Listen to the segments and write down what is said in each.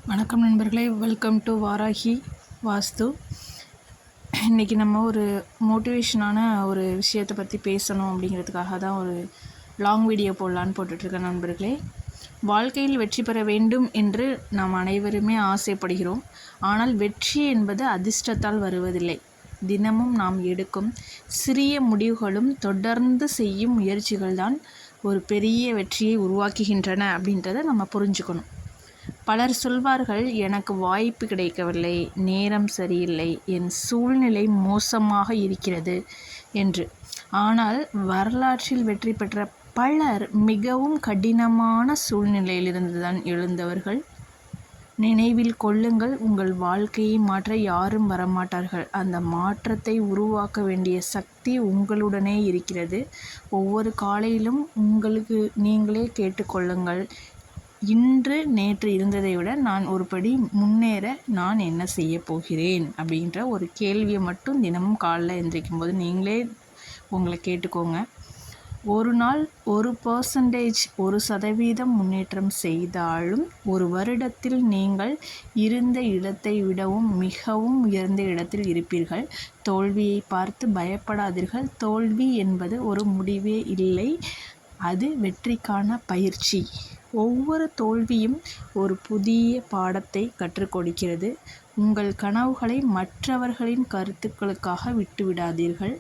வணக்கம் நண்பர்களே, welcome to Varahi வாஸ்து. இன்றைக்கி நம்ம ஒரு மோட்டிவேஷனான ஒரு விஷயத்தை பற்றி பேசணும் அப்படிங்கிறதுக்காக தான் ஒரு லாங் வீடியோ போடலான்னு போட்டுட்ருக்கேன் நண்பர்களே. வாழ்க்கையில் வெற்றி பெற வேண்டும் என்று நாம் அனைவருமே ஆசைப்படுகிறோம். ஆனால் வெற்றி என்பது அதிர்ஷ்டத்தால் வருவதில்லை. தினமும் நாம் எடுக்கும் சிறிய முடிவுகளும் தொடர்ந்து செய்யும் முயற்சிகள் தான் ஒரு பெரிய வெற்றியை உருவாக்குகின்றன அப்படின்றத நம்ம புரிஞ்சுக்கணும். பலர் சொல்வார்கள், எனக்கு வாய்ப்பு கிடைக்கவில்லை, நேரம் சரியில்லை, என் சூழ்நிலை மோசமாக இருக்கிறது என்று. ஆனால் வரலாற்றில் வெற்றி பெற்ற பலர் மிகவும் கடினமான சூழ்நிலையிலிருந்து தான் எழுந்தவர்கள். நினைவில் கொள்ளுங்கள், உங்கள் வாழ்க்கையை மாற்ற யாரும் வரமாட்டார்கள். அந்த மாற்றத்தை உருவாக்க வேண்டிய சக்தி உங்களுடனே இருக்கிறது. ஒவ்வொரு காலையிலும் உங்களுக்கு நீங்களே கேட்டுக்கொள்ளுங்கள், இன்று நேற்று இருந்ததை விட நான் ஒரு படி முன்னேற நான் என்ன செய்ய போகிறேன் அப்படின்ற ஒரு கேள்வியை மட்டும் தினமும் காலைல எந்திரிக்கும் போது நீங்களே உங்களை கேட்டுக்கோங்க. ஒரு நாள் 1% 1% முன்னேற்றம் செய்தாலும் ஒரு வருடத்தில் நீங்கள் இருந்த இடத்தை விடவும் மிகவும் உயர்ந்த இடத்தில் இருப்பீர்கள். தோல்வியை பார்த்து பயப்படாதீர்கள். தோல்வி என்பது ஒரு முடிவே இல்லை, அது வெற்றிக்கான பயிற்சி. ஒவ்வொரு தோல்வியும் ஒரு புதிய பாடத்தை கற்றுக் கொடுக்கிறது. உங்கள் கனவுகளை மற்றவர்களின் கருத்துக்களுக்காக விட்டுவிடாதீர்கள்.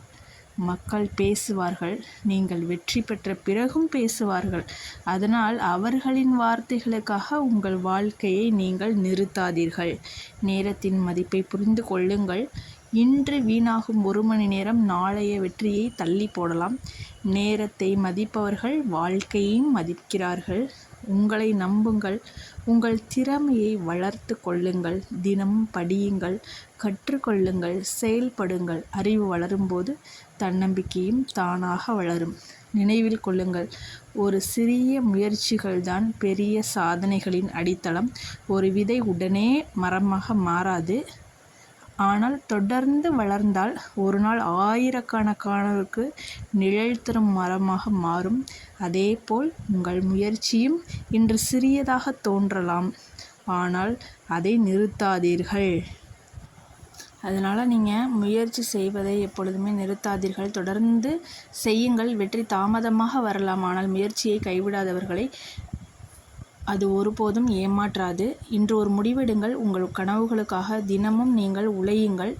மக்கள் பேசுவார்கள், நீங்கள் வெற்றி பெற்ற பிறகும் பேசுவார்கள். அதனால் அவர்களின் வார்த்தைகளுக்காக உங்கள் வாழ்க்கையை நீங்கள் நிறுத்தாதீர்கள். நேரத்தின் மதிப்பை புரிந்து கொள்ளுங்கள். இன்று வீணாகும் 1 மணி நேரம் நாளைய வெற்றியை தள்ளி போடலாம். நேரத்தை மதிப்பவர்கள் வாழ்க்கையையும் மதிக்கிறார்கள். உங்களை நம்புங்கள். உங்கள் திறமையை வளர்த்து கொள்ளுங்கள். தினமும் படியுங்கள், கற்றுக்கொள்ளுங்கள், செயல்படுங்கள். அறிவு வளரும்போது தன்னம்பிக்கையும் தானாக வளரும். நினைவில் கொள்ளுங்கள், ஒரு சிறிய முயற்சிகள்தான் பெரிய சாதனைகளின் அடித்தளம். ஒரு விதை உடனே மரமாக மாறாது, ஆனால் தொடர்ந்து வளர்ந்தால் ஒரு நாள் ஆயிரக்கணக்கானோருக்கு நிழல் தரும் மரமாக மாறும். அதேபோல் உங்கள் முயற்சியும் இன்று சிறியதாக தோன்றலாம், ஆனால் அதை நிறுத்தாதீர்கள். அதனால் நீங்கள் முயற்சி செய்வதை எப்பொழுதுமே நிறுத்தாதீர்கள், தொடர்ந்து செய்யுங்கள். வெற்றி தாமதமாக வரலாம், ஆனால் முயற்சியை கைவிடாதவர்களை அது ஒருபோதும் ஏமாற்றாது. இன்று ஒரு முடிவெடுங்கள். உங்கள் கனவுகளுக்காக தினமும் நீங்கள் உழையுங்கள்.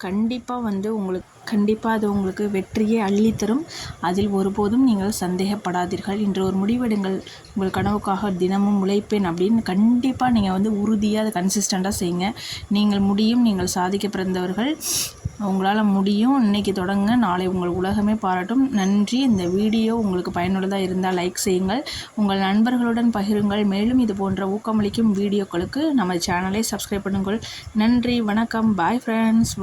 கண்டிப்பாக அது உங்களுக்கு வெற்றியை அள்ளித்தரும். அதில் ஒருபோதும் நீங்கள் சந்தேகப்படாதீர்கள். இன்று ஒரு முடிவெடுங்கள். உங்கள் கனவுக்காக தினமும் உழைப்பேன் அப்படின்னு கண்டிப்பாக நீங்கள் உறுதியாக அதை கன்சிஸ்டண்ட்டாக செய்யுங்க. நீங்கள் முடியும். நீங்கள் சாதிக்க பிறந்தவர்கள். உங்களால் முடியும். இன்றைக்கி தொடங்க, நாளை உங்கள் உலகமே பாராட்டும். நன்றி. இந்த வீடியோ உங்களுக்கு பயனுள்ளதாக இருந்தால் லைக் செய்யுங்கள், உங்கள் நண்பர்களுடன் பகிருங்கள். மேலும் இது போன்ற ஊக்கமளிக்கும் வீடியோக்களுக்கு நம்ம சேனலை சப்ஸ்கிரைப் பண்ணுங்கள். நன்றி, வணக்கம், பாய் ஃப்ரெண்ட்ஸ்.